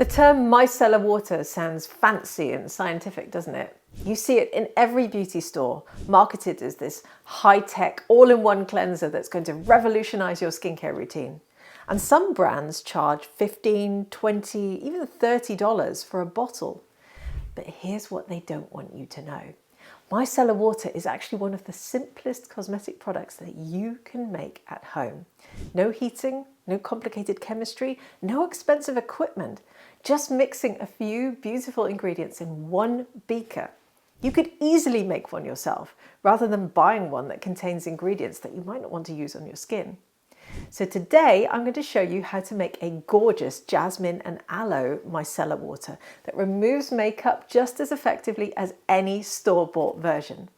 The term micellar water sounds fancy and scientific, doesn't it? You see it in every beauty store, marketed as this high-tech, all-in-one cleanser that's going to revolutionize your skincare routine. And some brands charge $15, $20, even $30 for a bottle. But here's what they don't want you to know. Micellar water is actually one of the simplest cosmetic products that you can make at home. No heating, no complicated chemistry, no expensive equipment, just mixing a few beautiful ingredients in one beaker. You could easily make one yourself, rather than buying one that contains ingredients that you might not want to use on your skin. So today I'm going to show you how to make a gorgeous jasmine and aloe micellar water that removes makeup just as effectively as any store-bought version.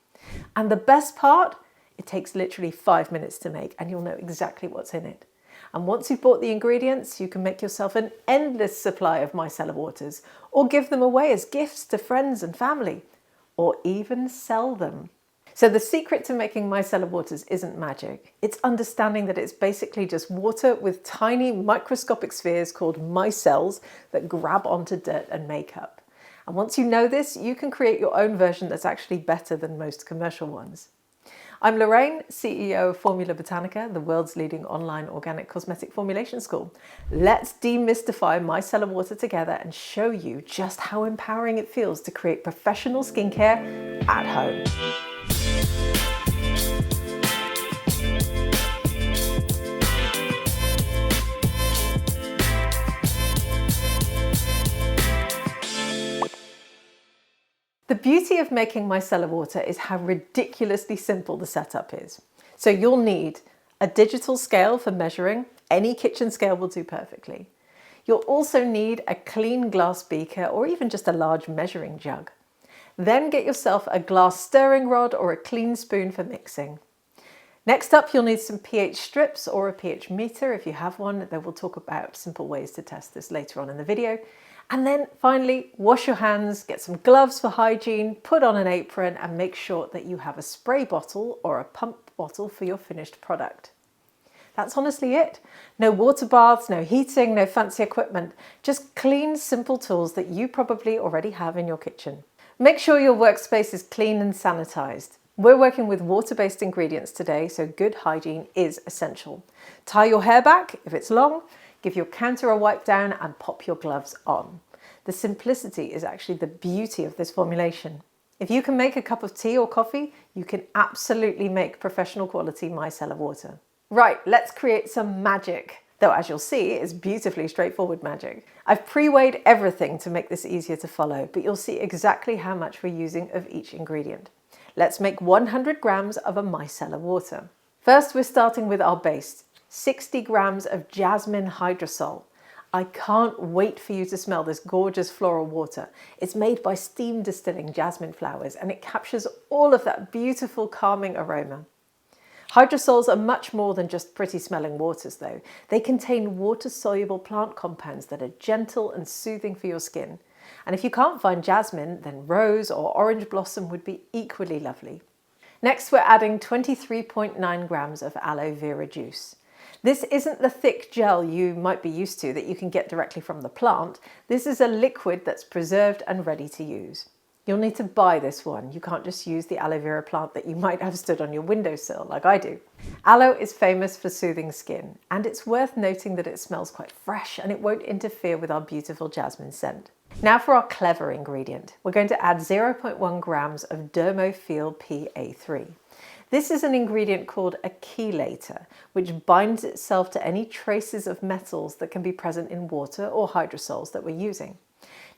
And the best part, it takes literally 5 minutes to make and you'll know exactly what's in it. And once you've bought the ingredients, you can make yourself an endless supply of micellar waters, or give them away as gifts to friends and family, or even sell them. So the secret to making micellar waters isn't magic. It's understanding that it's basically just water with tiny microscopic spheres called micelles that grab onto dirt and makeup. And once you know this, you can create your own version that's actually better than most commercial ones. I'm Lorraine, CEO of Formula Botanica, the world's leading online organic cosmetic formulation school. Let's demystify micellar water together and show you just how empowering it feels to create professional skincare at home. The beauty of making micellar water is how ridiculously simple the setup is. So you'll need a digital scale for measuring. Any kitchen scale will do perfectly. You'll also need a clean glass beaker or even just a large measuring jug. Then get yourself a glass stirring rod or a clean spoon for mixing. Next up, you'll need some pH strips or a pH meter if you have one. Then we'll talk about simple ways to test this later on in the video. And then finally, wash your hands, get some gloves for hygiene, put on an apron and make sure that you have a spray bottle or a pump bottle for your finished product. That's honestly it. No water baths, no heating, no fancy equipment, just clean, simple tools that you probably already have in your kitchen. Make sure your workspace is clean and sanitized. We're working with water-based ingredients today, so good hygiene is essential. Tie your hair back if it's long, give your counter a wipe down and pop your gloves on. The simplicity is actually the beauty of this formulation. If you can make a cup of tea or coffee, you can absolutely make professional quality micellar water. Right, let's create some magic. Though as you'll see, it's beautifully straightforward magic. I've pre-weighed everything to make this easier to follow, but you'll see exactly how much we're using of each ingredient. Let's make 100 grams of a micellar water. First, we're starting with our base. 60 grams of jasmine hydrosol. I can't wait for you to smell this gorgeous floral water. It's made by steam distilling jasmine flowers and it captures all of that beautiful calming aroma. Hydrosols are much more than just pretty smelling waters though. They contain water-soluble plant compounds that are gentle and soothing for your skin. And if you can't find jasmine, then rose or orange blossom would be equally lovely. Next, we're adding 23.9 grams of aloe vera juice. This isn't the thick gel you might be used to that you can get directly from the plant. This is a liquid that's preserved and ready to use. You'll need to buy this one. You can't just use the aloe vera plant that you might have stood on your windowsill like I do. Aloe is famous for soothing skin, and it's worth noting that it smells quite fresh and it won't interfere with our beautiful jasmine scent. Now for our clever ingredient. We're going to add 0.1 grams of Dermofeel PA-3. This is an ingredient called a chelator, which binds itself to any traces of metals that can be present in water or hydrosols that we're using.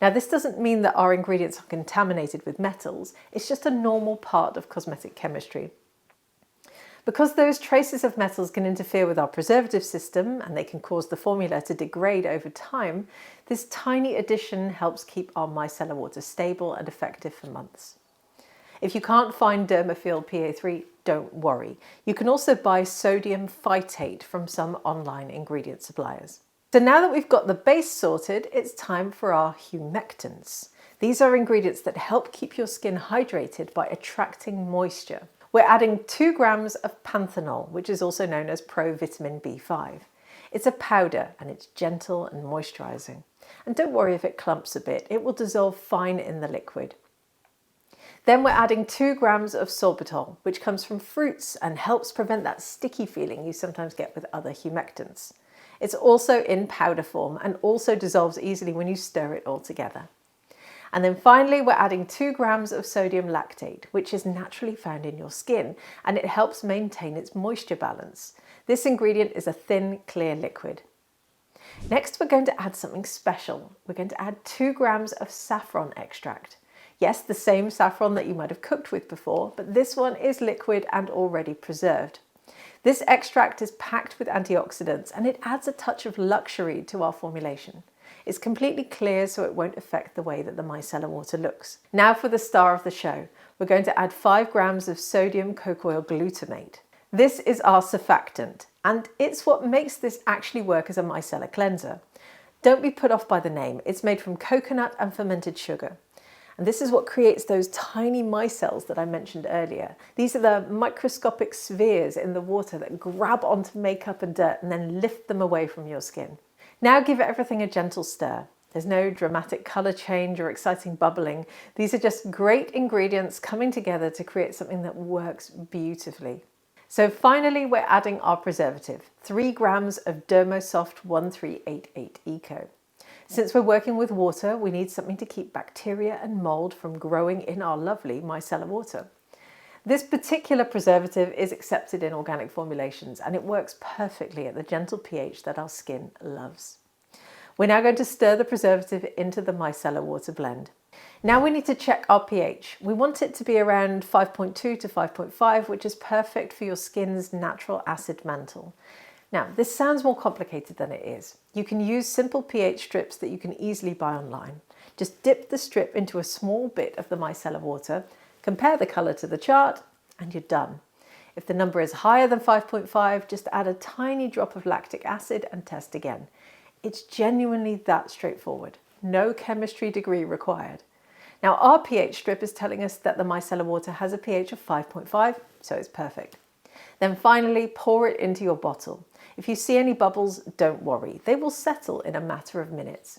Now, this doesn't mean that our ingredients are contaminated with metals. It's just a normal part of cosmetic chemistry. Because those traces of metals can interfere with our preservative system and they can cause the formula to degrade over time, this tiny addition helps keep our micellar water stable and effective for months. If you can't find Dermofeel PA-3, don't worry. You can also buy sodium phytate from some online ingredient suppliers. So now that we've got the base sorted, it's time for our humectants. These are ingredients that help keep your skin hydrated by attracting moisture. We're adding 2 grams of panthenol, which is also known as provitamin B5. It's a powder and it's gentle and moisturizing. And don't worry if it clumps a bit, it will dissolve fine in the liquid. Then we're adding 2 grams of sorbitol, which comes from fruits and helps prevent that sticky feeling you sometimes get with other humectants. It's also in powder form and also dissolves easily when you stir it all together. And then finally, we're adding 2 grams of sodium lactate, which is naturally found in your skin, and it helps maintain its moisture balance. This ingredient is a thin, clear liquid. Next, we're going to add something special. We're going to add 2 grams of saffron extract. Yes, the same saffron that you might have cooked with before, but this one is liquid and already preserved. This extract is packed with antioxidants and it adds a touch of luxury to our formulation. It's completely clear, so it won't affect the way that the micellar water looks. Now for the star of the show. We're going to add 5 grams of sodium cocoa glutamate. This is our surfactant, and it's what makes this actually work as a micellar cleanser. Don't be put off by the name. It's made from coconut and fermented sugar. And this is what creates those tiny micelles that I mentioned earlier. These are the microscopic spheres in the water that grab onto makeup and dirt and then lift them away from your skin. Now give everything a gentle stir. There's no dramatic colour change or exciting bubbling. These are just great ingredients coming together to create something that works beautifully. So finally, we're adding our preservative, 3 grams of Dermosoft 1388 Eco. Since we're working with water, we need something to keep bacteria and mold from growing in our lovely micellar water. This particular preservative is accepted in organic formulations and it works perfectly at the gentle pH that our skin loves. We're now going to stir the preservative into the micellar water blend. Now we need to check our pH. We want it to be around 5.2 to 5.5, which is perfect for your skin's natural acid mantle. Now, this sounds more complicated than it is. You can use simple pH strips that you can easily buy online. Just dip the strip into a small bit of the micellar water, compare the colour to the chart, and you're done. If the number is higher than 5.5, just add a tiny drop of lactic acid and test again. It's genuinely that straightforward. No chemistry degree required. Now, our pH strip is telling us that the micellar water has a pH of 5.5, so it's perfect. Then finally, pour it into your bottle. If you see any bubbles, don't worry. They will settle in a matter of minutes.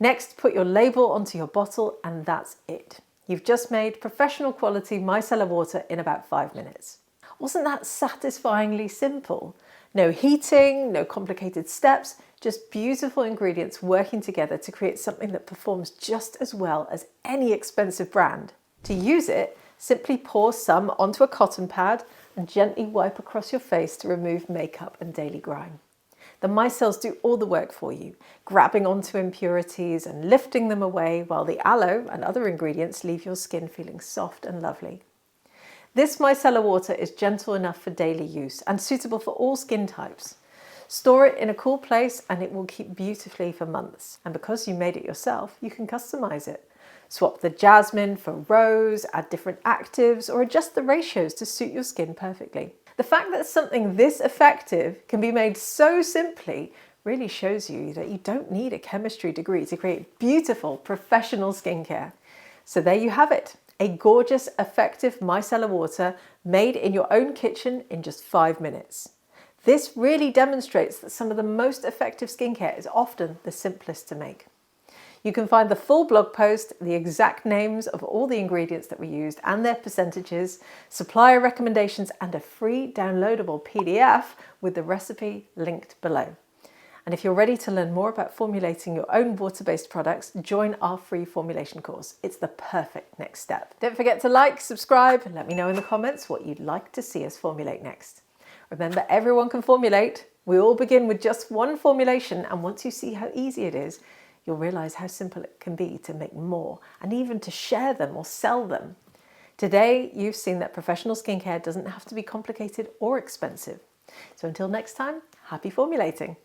Next, put your label onto your bottle and that's it. You've just made professional quality micellar water in about 5 minutes. Wasn't that satisfyingly simple? No heating, no complicated steps, just beautiful ingredients working together to create something that performs just as well as any expensive brand. To use it, simply pour some onto a cotton pad and gently wipe across your face to remove makeup and daily grime. The micelles do all the work for you, grabbing onto impurities and lifting them away, while the aloe and other ingredients leave your skin feeling soft and lovely. This micellar water is gentle enough for daily use and suitable for all skin types. Store it in a cool place and it will keep beautifully for months. And because you made it yourself, you can customize it. Swap the jasmine for rose, add different actives, or adjust the ratios to suit your skin perfectly. The fact that something this effective can be made so simply really shows you that you don't need a chemistry degree to create beautiful professional skincare. So there you have it, a gorgeous, effective micellar water made in your own kitchen in just 5 minutes. This really demonstrates that some of the most effective skincare is often the simplest to make. You can find the full blog post, the exact names of all the ingredients that we used and their percentages, supplier recommendations, and a free downloadable PDF with the recipe linked below. And if you're ready to learn more about formulating your own water-based products, join our free formulation course. It's the perfect next step. Don't forget to like, subscribe, and let me know in the comments what you'd like to see us formulate next. Remember, everyone can formulate. We all begin with just one formulation, and once you see how easy it is, you'll realize how simple it can be to make more and even to share them or sell them. Today, you've seen that professional skincare doesn't have to be complicated or expensive. So until next time, happy formulating.